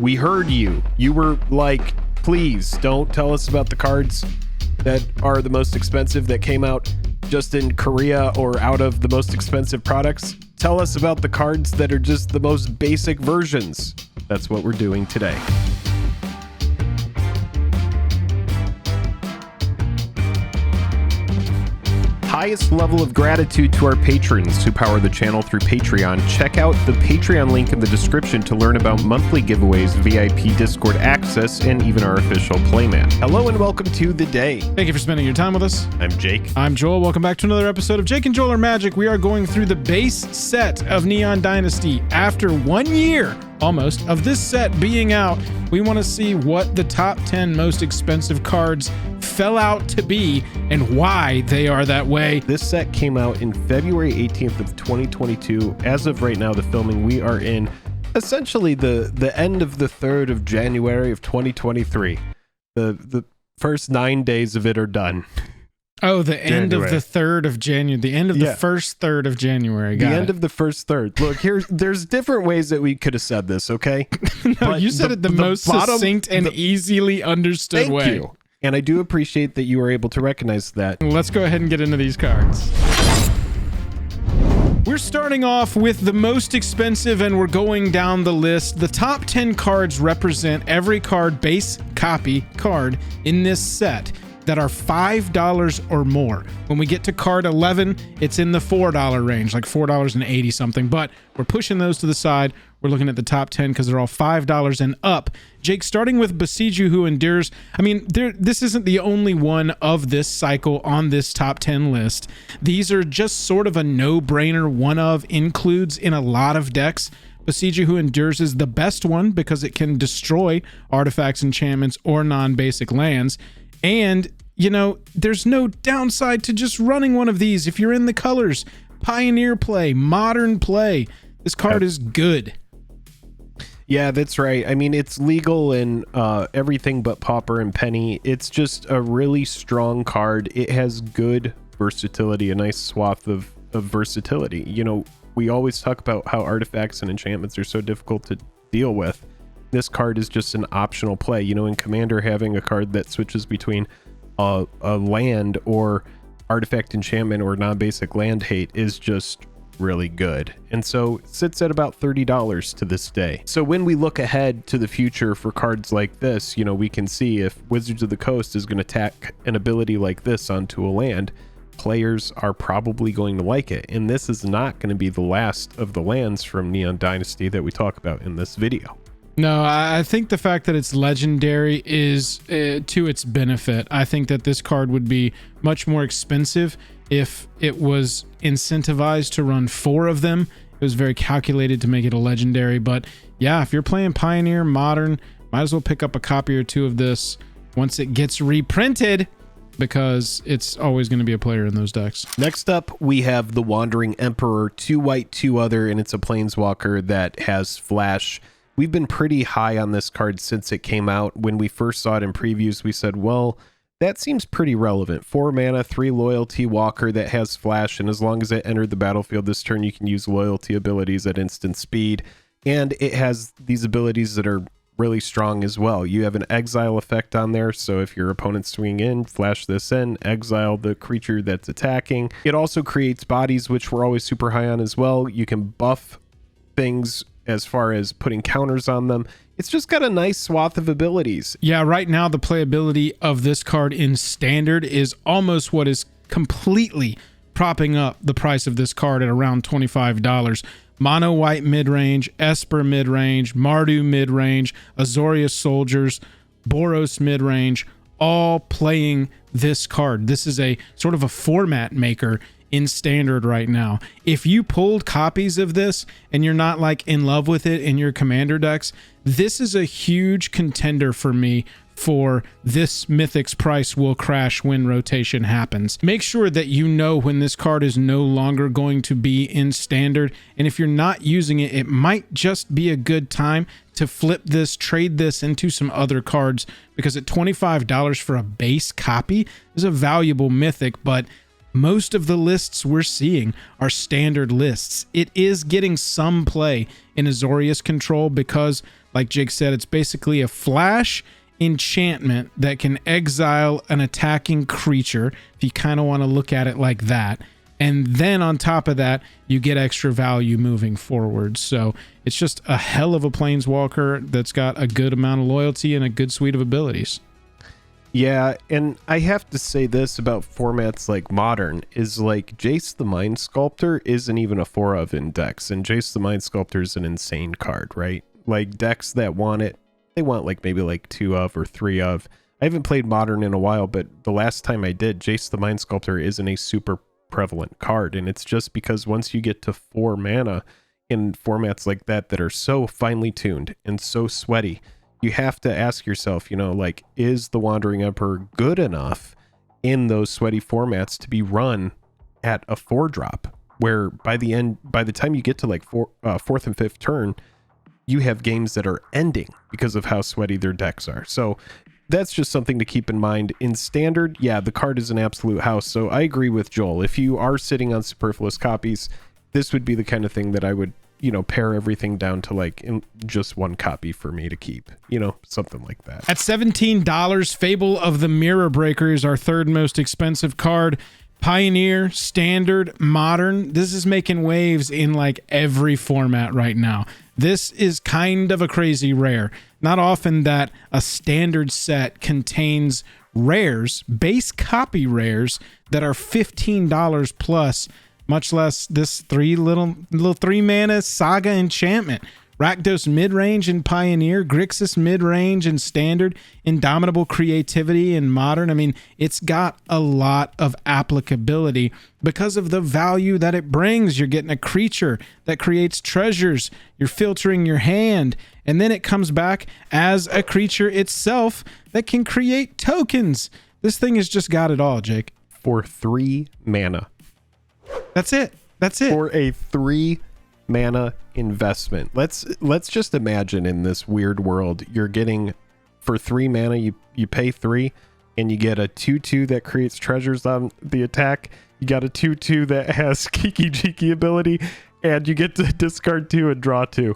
We heard you. You were like, please don't tell us about the cards that are the most expensive that came out just in Korea or out of the most expensive products. Tell us about the cards that are just the most basic versions. That's what we're doing today. Highest level of gratitude to our patrons who power the channel through Patreon. Check out the Patreon link in the description to learn about monthly giveaways, VIP Discord access, and even our official playmat. Hello and welcome to The Day. Thank you for spending your time with us. I'm Jake. I'm Joel. Welcome back to another episode of Jake and Joel Are Magic. We are going through the base set of Neon Dynasty. After 1 year, almost, of this set being out, we want to see what the top 10 most expensive cards fell out to be and why they are that way. This set came out in February 18th of 2022. As of right now, the filming, we are in essentially the end of the 3rd of January of 2023. The first 9 days of it are done. Oh, the end of the 3rd of January. The end of the first third of January. The end of the first third. Look, there's different ways that we could have said this, okay? No, you said it the most succinct and easily understood way. Thank you. And I do appreciate that you were able to recognize that. Let's go ahead and get into these cards. We're starting off with the most expensive and we're going down the list. The top 10 cards represent every card, base copy card in this set that are $5 or more. When we get to card 11, it's in the $4 range, like $4.80 something, but we're pushing those to the side. We're looking at the top 10 because they're all $5 and up. Jake, starting with Boseiju, who endures. I mean, this isn't the only one of this cycle on this top 10 list. These are just sort of a no-brainer, one of, includes in a lot of decks. Boseiju, who endures, is the best one because it can destroy artifacts, enchantments, or non-basic lands. And, you know, there's no downside to just running one of these. If you're in the colors, Pioneer play, Modern play, this card is good. Yeah, that's right. I mean, it's legal in everything but Pauper and Penny. It's just a really strong card. It has good versatility, a nice swath of versatility. You know, we always talk about how artifacts and enchantments are so difficult to deal with. This card is just an optional play. You know, in Commander, having a card that switches between a land or artifact enchantment or non-basic land hate is just really good. And so it sits at about $30 to this day. So when we look ahead to the future for cards like this, you know, we can see if Wizards of the Coast is going to tack an ability like this onto a land, players are probably going to like it. And this is not going to be the last of the lands from Neon Dynasty that we talk about in this video. No, I think the fact that it's legendary is to its benefit. I think that this card would be much more expensive if it was incentivized to run 4 of them. It was very calculated to make it a legendary. But yeah, if you're playing Pioneer, Modern, might as well pick up a copy or 2 of this once it gets reprinted, because it's always going to be a player in those decks. Next up, we have the Wandering Emperor, 2 white, 2 other, and it's a planeswalker that has flash. We've been pretty high on this card since it came out. When we first saw it in previews, we said, well, that seems pretty relevant. 4 mana, 3 loyalty walker that has flash, and as long as it entered the battlefield this turn, you can use loyalty abilities at instant speed. And it has these abilities that are really strong as well. You have an exile effect on there, so if your opponent's swinging in, flash this in, exile the creature that's attacking. It also creates bodies, which we're always super high on as well. You can buff things as far as putting counters on them. It's just got a nice swath of abilities. Yeah, right now the playability of this card in Standard is almost what is completely propping up the price of this card at around $25. Mono white mid-range, Esper mid-range, Mardu mid-range, Azorius Soldiers, Boros mid-range, all playing this card. This is a sort of a format maker in Standard right now. If you pulled copies of this and you're not like in love with it in your Commander decks, this is a huge contender for me for this Mythic's price will crash when rotation happens. Make sure that you know when this card is no longer going to be in Standard, and if you're not using it, it might just be a good time to flip this, trade this into some other cards, because at $25 for a base copy is a valuable Mythic, but most of the lists we're seeing are Standard lists. It is getting some play in Azorius Control because, Like Jake said, it's basically a flash enchantment that can exile an attacking creature, if you kind of want to look at it like that. And then on top of that, you get extra value moving forward. So it's just a hell of a planeswalker that's got a good amount of loyalty and a good suite of abilities. Yeah, and I have to say this about formats like Modern, is like Jace the Mind Sculptor isn't even a 4 of in decks, and Jace the Mind Sculptor is an insane card, right? Like decks that want it, they want like maybe like 2 of or 3 of. I haven't played Modern in a while, but the last time I did, Jace the Mind Sculptor isn't a super prevalent card, and it's just because once you get to 4 mana in formats like that that are so finely tuned and so sweaty, you have to ask yourself, you know, like, is the Wandering Emperor good enough in those sweaty formats to be run at a 4-drop, where by the time you get to like 4th and 5th turn, you have games that are ending because of how sweaty their decks are. So that's just something to keep in mind. In Standard, yeah, the card is an absolute house. So I agree with Joel. If you are sitting on superfluous copies, this would be the kind of thing that I would, you know, pare everything down to like in just 1 copy for me to keep, you know, something like that. At $17, Fable of the Mirror Breaker is our 3rd most expensive card. Pioneer, Standard, Modern. This is making waves in like every format right now. This is kind of a crazy rare. Not often that a Standard set contains rares, base copy rares, that are $15 plus, much less this little 3 mana Saga enchantment. Rakdos mid-range in Pioneer, Grixis mid-range in Standard, Indomitable Creativity in Modern. I mean, it's got a lot of applicability because of the value that it brings. You're getting a creature that creates treasures, you're filtering your hand, and then it comes back as a creature itself that can create tokens. This thing has just got it all, Jake. For 3 mana. That's it. For a 3 mana investment. Let's just imagine in this weird world, you're getting, for 3 mana, you pay 3 and you get a 2/2 that creates treasures on the attack. You got a 2/2 that has Kiki Jiki ability, and you get to discard 2 and draw 2.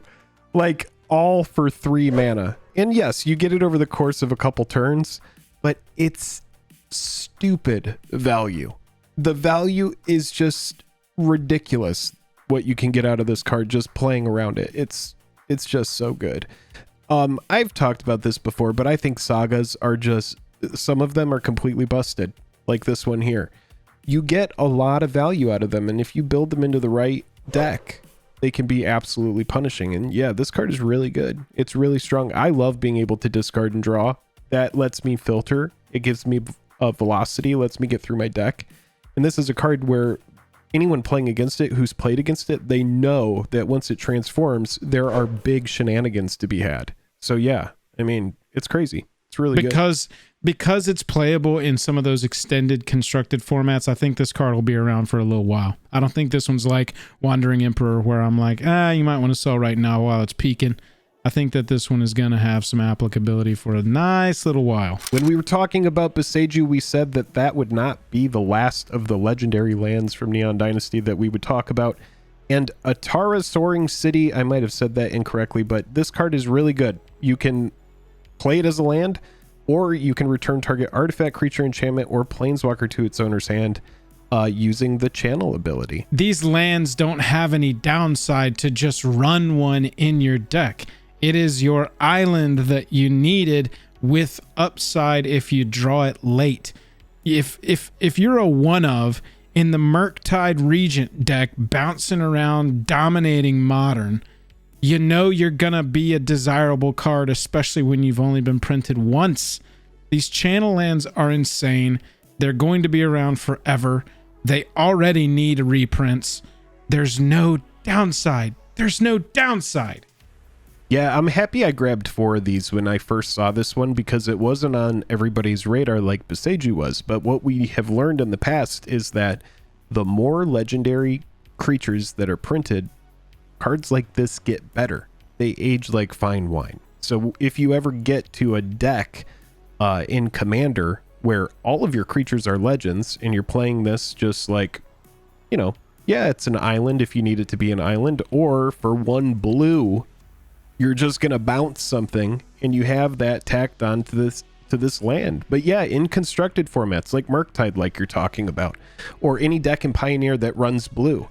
Like, all for 3 mana. And yes, you get it over the course of a couple turns, but it's stupid value. The value is just ridiculous what you can get out of this card just playing around it. It's just so good. I've talked about this before, but I think sagas are just, some of them are completely busted, like this one here. You get a lot of value out of them, and if you build them into the right deck, they can be absolutely punishing. And yeah, this card is really good. It's really strong. I love being able to discard and draw. That lets me filter. It gives me a velocity, lets me get through my deck. And this is a card where anyone playing against it who's played against it, they know that once it transforms, there are big shenanigans to be had. So yeah, I mean, it's crazy. It's really good. Because it's playable in some of those extended constructed formats, I think this card will be around for a little while. I don't think this one's like Wandering Emperor, where I'm like, you might want to sell right now while it's peaking. I think that this one is going to have some applicability for a nice little while. When we were talking about Boseiju, we said that that would not be the last of the legendary lands from Neon Dynasty that we would talk about. And Otawara Soaring City, I might have said that incorrectly, but this card is really good. You can play it as a land, or you can return target artifact, creature, enchantment, or planeswalker to its owner's hand using the channel ability. These lands don't have any downside to just run one in your deck. It is your island that you needed with upside if you draw it late. If you're a one of in the Murktide Regent deck bouncing around dominating Modern, you know you're gonna be a desirable card, especially when you've only been printed once. These channel lands are insane. They're going to be around forever. They already need reprints. There's no downside. There's no downside. Yeah, I'm happy I grabbed 4 of these when I first saw this one, because it wasn't on everybody's radar like Boseiju was. But what we have learned in the past is that the more legendary creatures that are printed, cards like this get better. They age like fine wine. So if you ever get to a deck in Commander where all of your creatures are legends and you're playing this just like, you know, yeah, it's an island if you need it to be an island, or for 1 blue, You're just going to bounce something and you have that tacked on to this land. But yeah, in constructed formats like Murktide, like you're talking about, or any deck in Pioneer that runs blue,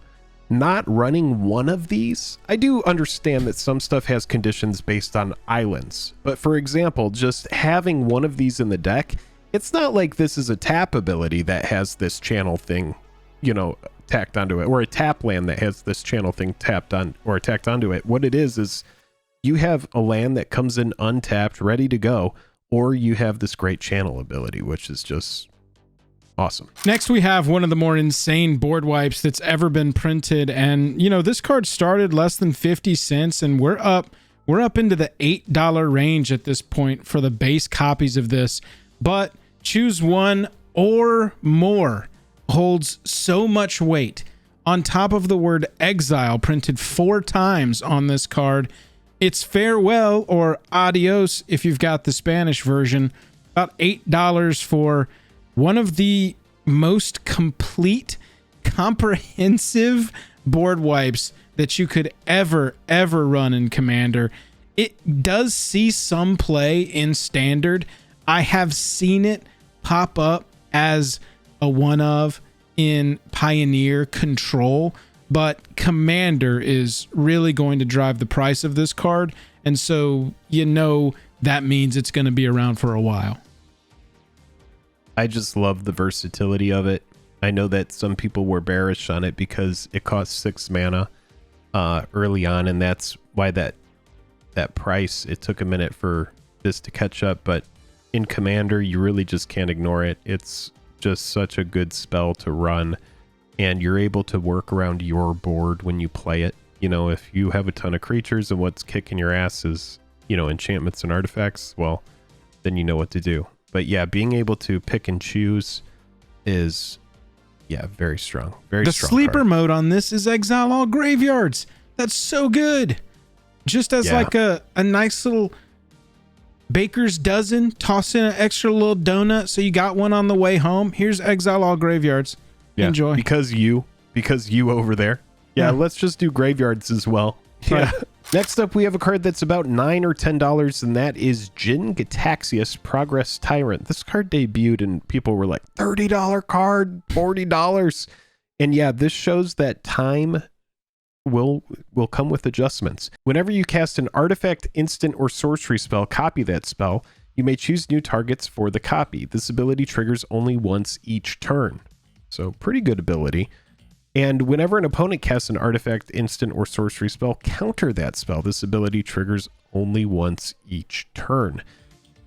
not running one of these, I do understand that some stuff has conditions based on islands, but for example, just having one of these in the deck, it's not like this is a tap ability that has this channel thing, you know, tacked onto it, or a tap land that has this channel thing tapped on or tacked onto it. What it is you have a land that comes in untapped, ready to go, or you have this great channel ability, which is just awesome. Next, we have one of the more insane board wipes that's ever been printed. And, you know, this card started less than 50 cents, and we're up into the $8 range at this point for the base copies of this. But choose one or more holds so much weight. On top of the word exile printed 4 times on this card, it's farewell or adios if you've got the Spanish version. About $8 for one of the most complete, comprehensive board wipes that you could ever run in Commander. It does see some play in Standard. I have seen it pop up as a one of in Pioneer Control, but Commander is really going to drive the price of this card, and so you know that means it's going to be around for a while. I just love the versatility of it. I know that some people were bearish on it because it costs 6 mana early on, and that's why that price, it took a minute for this to catch up, but in Commander, you really just can't ignore it. It's just such a good spell to run, and you're able to work around your board when you play it. You know, if you have a ton of creatures and what's kicking your ass is, you know, enchantments and artifacts, well, then you know what to do. But yeah, being able to pick and choose is, yeah, very strong. Very strong. The sleeper card. mode on this is exile all graveyards. That's so good. Just as like a nice little baker's dozen, toss in an extra little donut so you got one on the way home. Here's exile all graveyards. Yeah, enjoy. Because you over there. Yeah, let's just do graveyards as well. Yeah. Right. Next up, we have a card that's about $9 or $10, and that is Jin-Gitaxias Progress Tyrant. This card debuted, and people were like, $30 card, $40. And yeah, this shows that time will come with adjustments. Whenever you cast an artifact, instant, or sorcery spell, copy that spell. You may choose new targets for the copy. This ability triggers only once each turn. So pretty good ability. And whenever an opponent casts an artifact, instant, or sorcery spell, counter that spell. This ability triggers only once each turn.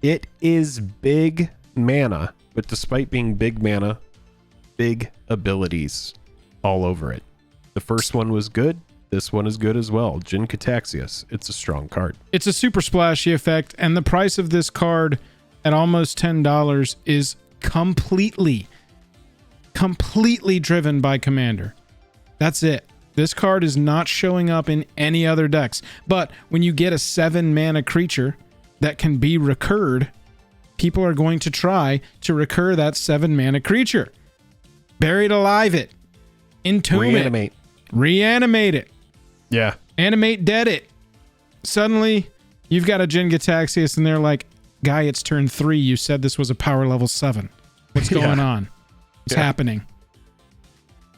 It is big mana, but despite being big mana, big abilities all over it. The first one was good. This one is good as well. Jin-Gitaxias. It's a strong card. It's a super splashy effect, and the price of this card at almost $10 is completely driven by Commander. That's it. This card is not showing up in any other decks. But when you get a 7 mana creature that can be recurred, people are going to try to recur that 7 mana creature. Buried alive it. Entomb it. Reanimate it. Yeah. Animate dead it. Suddenly, you've got a Jin-Gitaxias and they're like, guy, it's turn 3. You said this was a power level 7. What's going on? What's happening?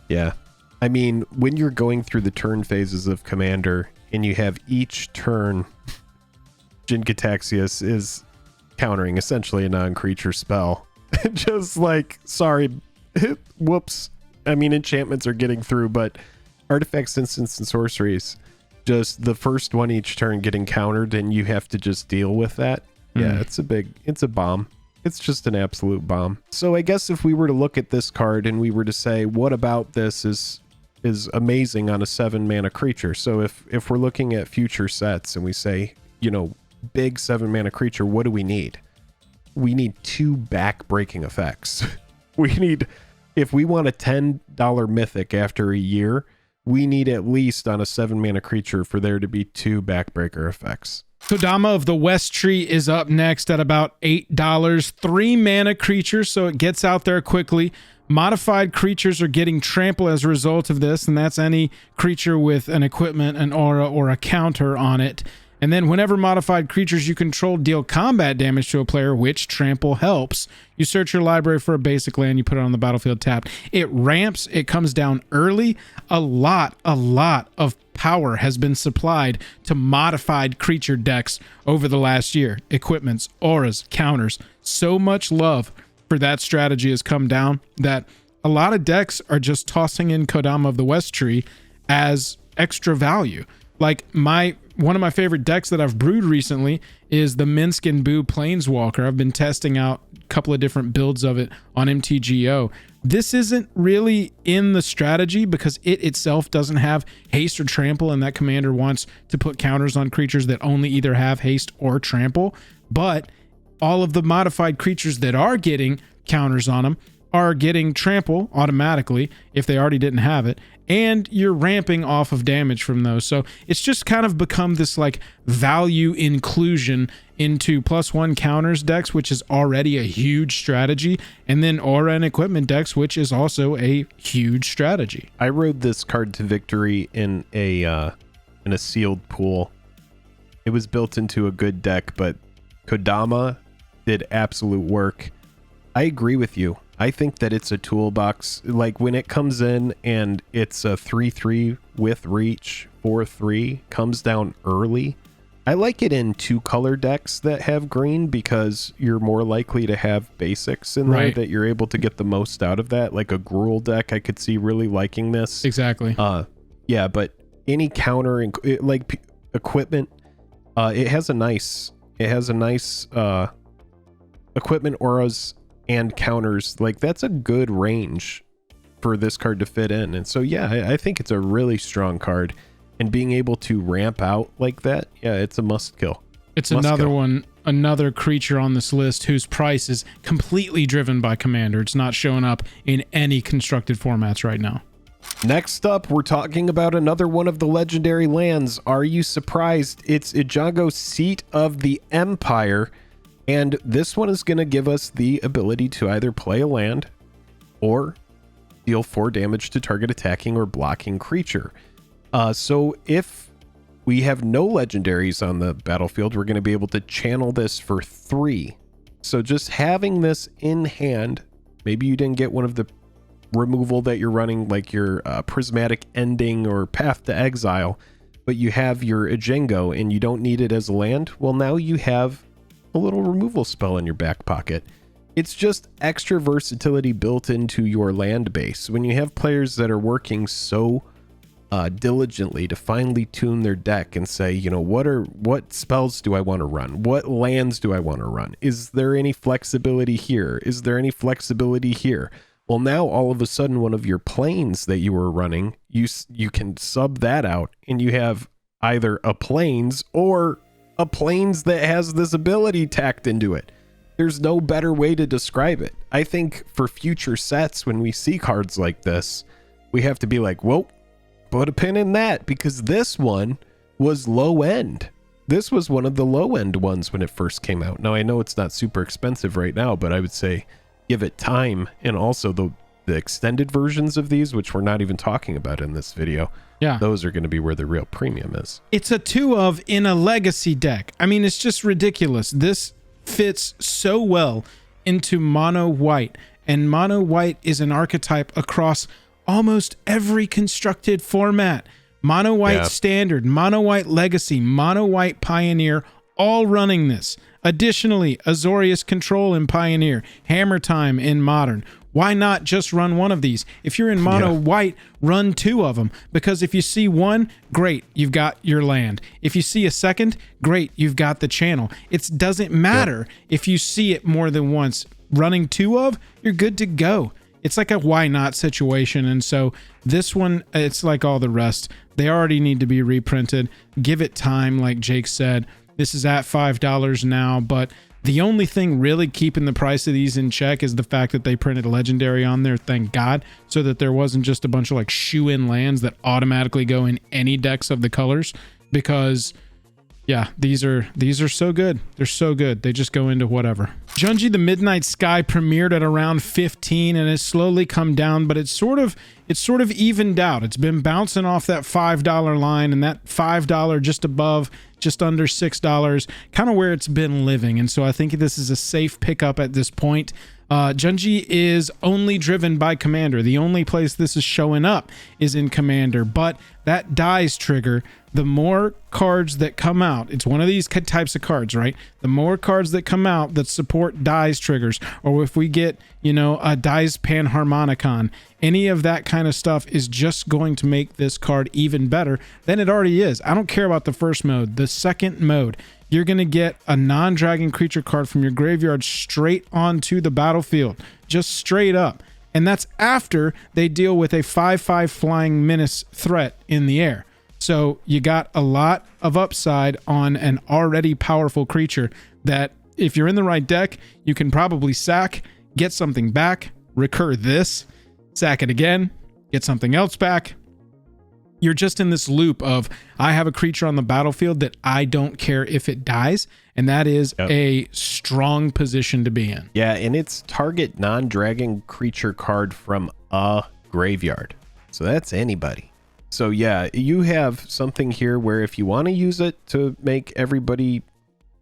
Yeah. I mean, when you're going through the turn phases of Commander and you have each turn, Jin-Gitaxias is countering essentially a non-creature spell. Just like, sorry, whoops. I mean, enchantments are getting through, but artifacts, instants, and sorceries, just the first one each turn getting countered and you have to just deal with that. Yeah, it's a bomb. It's just an absolute bomb. So I guess if we were to look at this card and we were to say, what about this is amazing on a 7 mana creature? So if we're looking at future sets and we say, you know, big 7 mana creature, what do we need? We need 2 back-breaking effects. We need, if we want a $10 mythic after a year, we need at least on a 7 mana creature for there to be 2 backbreaker effects. Kodama of the West Tree is up next at about $8. 3 mana creature, so it gets out there quickly. Modified creatures are getting trample as a result of this, and that's any creature with an equipment, an aura, or a counter on it. And then whenever modified creatures you control deal combat damage to a player, which trample helps, you search your library for a basic land, you put it on the battlefield tapped. It ramps, it comes down early. A lot of power has been supplied to modified creature decks over the last year. Equipments, auras, counters. So much love for that strategy has come down that a lot of decks are just tossing in Kodama of the West Tree as extra value. Like one of my favorite decks that I've brewed recently is the Minsk and Boo Planeswalker. I've been testing out a couple of different builds of it on MTGO. This isn't really in the strategy because it itself doesn't have haste or trample, and that commander wants to put counters on creatures that only either have haste or trample. But all of the modified creatures that are getting counters on them are getting trample automatically if they already didn't have it, and you're ramping off of damage from those. So it's just kind of become this like value inclusion into +1 counters decks, which is already a huge strategy, and then aura and equipment decks, which is also a huge strategy. I rode this card to victory in a sealed pool. It was built into a good deck, but Kodama did absolute work. I agree with you. I think that it's a toolbox. Like when it comes in and it's a 3/3 with reach, 4/3, comes down early. I like it in 2-color decks that have green because you're more likely to have basics in there that you're able to get the most out of that. Like a Gruul deck, I could see really liking this. Exactly. Yeah, but any counter like equipment, it has a nice equipment, auras, and counters. Like that's a good range for this card to fit in. And so yeah, I think it's a really strong card, and being able to ramp out like that, yeah, it's a must kill. It's another creature on this list whose price is completely driven by commander. It's not showing up in any constructed formats right now. Next up, we're talking about another one of the legendary lands. Are you surprised? It's Eiganjo, Seat of the Empire. And this one is going to give us the ability to either play a land or deal 4 damage to target attacking or blocking creature. So if we have no legendaries on the battlefield, we're going to be able to channel this for 3. So just having this in hand, maybe you didn't get one of the removal that you're running, like your Prismatic Ending or Path to Exile, but you have your Eiganjo and you don't need it as a land. Well, now you have a little removal spell in your back pocket. It's just extra versatility built into your land base. When you have players that are working so diligently to finely tune their deck and say, you know, what spells do I want to run? What lands do I want to run? Is there any flexibility here? Is there any flexibility here? Well, now all of a sudden, one of your planes that you were running, you can sub that out, and you have either a planes or a planes that has this ability tacked into it. There's no better way to describe it. I think for future sets, when we see cards like this, we have to be like, whoa, put a pin in that, because this one was low end. This was one of the low end ones when it first came out. Now, I know it's not super expensive right now, but I would say give it time. And also the extended versions of these, which we're not even talking about in this video, yeah, those are going to be where the real premium is. It's a 2 of in a legacy deck. I mean, it's just ridiculous. This fits so well into mono white, and mono white is an archetype across almost every constructed format. Mono white standard, mono white legacy, mono white pioneer, all running this. Additionally, Azorius Control in Pioneer, Hammer Time in Modern. Why not just run one of these? If you're in mono white, run 2 of them, because if you see one, great, you've got your land. If you see a second, great, you've got the channel. It doesn't matter if you see it more than once. Running 2 of, you're good to go. It's like a why not situation. And so this one, it's like all the rest. They already need to be reprinted. Give it time, like Jake said. This is at $5 now, but the only thing really keeping the price of these in check is the fact that they printed legendary on there, thank God, so that there wasn't just a bunch of like shoe-in lands that automatically go in any decks of the colors, because Yeah, these are so good. They're so good. They just go into whatever. Junji the Midnight Sky premiered at around 15 and has slowly come down, but it's sort of evened out. It's been bouncing off that $5 line, and that $5 just above, just under $6, kind of where it's been living. And so I think this is a safe pickup at this point. Junji is only driven by Commander. The only place this is showing up is in Commander, but that dies trigger, the more cards that come out, it's one of these types of cards, right? The more cards that come out that support dies triggers, or if we get, you know, a dies Panharmonicon, any of that kind of stuff is just going to make this card even better than it already is. I don't care about the first mode. The second mode, you're going to get a non-dragon creature card from your graveyard straight onto the battlefield, just straight up. And that's after they deal with a 5/5 flying menace threat in the air. So you got a lot of upside on an already powerful creature that if you're in the right deck, you can probably sack, get something back, recur this, sack it again, get something else back. You're just in this loop of, I have a creature on the battlefield that I don't care if it dies, and that is a strong position to be in. Yeah, and it's target non-dragon creature card from a graveyard. So that's anybody. So yeah, you have something here where if you want to use it to make everybody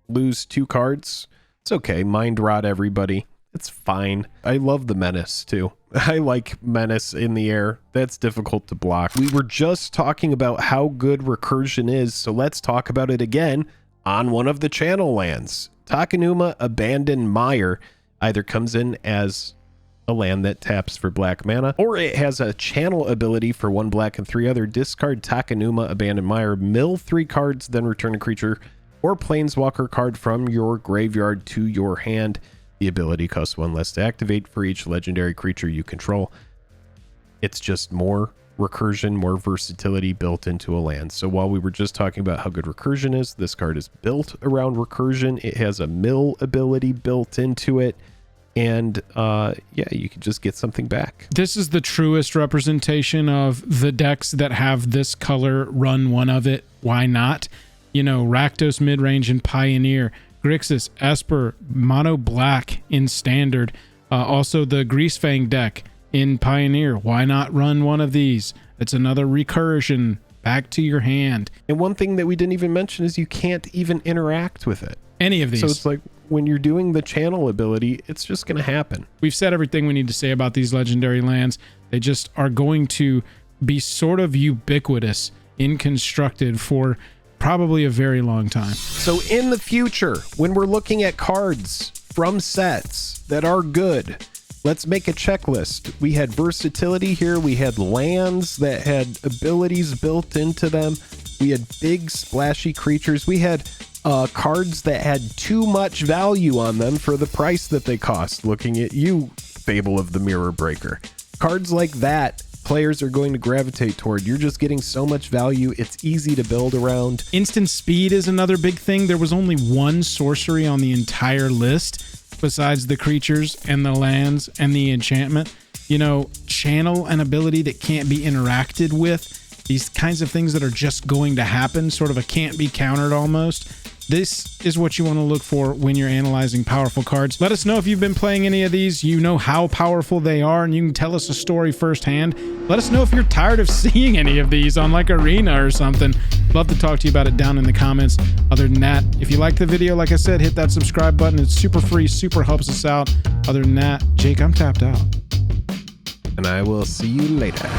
lose 2 cards, it's okay. Mind rot everybody. It's fine. I love the menace too. I like menace in the air. That's difficult to block. We were just talking about how good recursion is, so let's talk about it again on one of the channel lands. Takanuma Abandoned Mire either comes in as a land that taps for black mana, or it has a channel ability for 1 black and 3 other. Discard Takanuma Abandoned Mire, mill 3 cards, then return a creature or planeswalker card from your graveyard to your hand. The ability costs 1 less to activate for each legendary creature you control. It's just more recursion, more versatility built into a land. So while we were just talking about how good recursion is, this card is built around recursion. It has a mill ability built into it. And yeah, you can just get something back. This is the truest representation of the decks that have this color run one of it. Why not? You know, Rakdos midrange and Pioneer, Grixis, Esper, Mono Black in Standard. Also the Greasefang deck in Pioneer. Why not run one of these? It's another recursion back to your hand. And one thing that we didn't even mention is you can't even interact with it. Any of these. So it's like when you're doing the channel ability, it's just going to happen. We've said everything we need to say about these legendary lands. They just are going to be sort of ubiquitous in Constructed for probably a very long time. So in the future, when we're looking at cards from sets that are good, let's make a checklist. We had versatility here. We had lands that had abilities built into them. We had big splashy creatures. We had cards that had too much value on them for the price that they cost. Looking at you, Fable of the Mirror Breaker. Cards like that, players are going to gravitate toward. You're just getting so much value. It's easy to build around. Instant speed is another big thing. There was only 1 sorcery on the entire list besides the creatures and the lands and the enchantment. You know, channel an ability that can't be interacted with. These kinds of things that are just going to happen, sort of a can't be countered almost. This is what you want to look for when you're analyzing powerful cards. Let us know if you've been playing any of these. You know how powerful they are, and you can tell us a story firsthand. Let us know if you're tired of seeing any of these on like Arena or something. Love to talk to you about it down in the comments. Other than that, if you liked the video, like I said, hit that subscribe button. It's super free, super helps us out. Other than that, Jake, I'm tapped out. And I will see you later.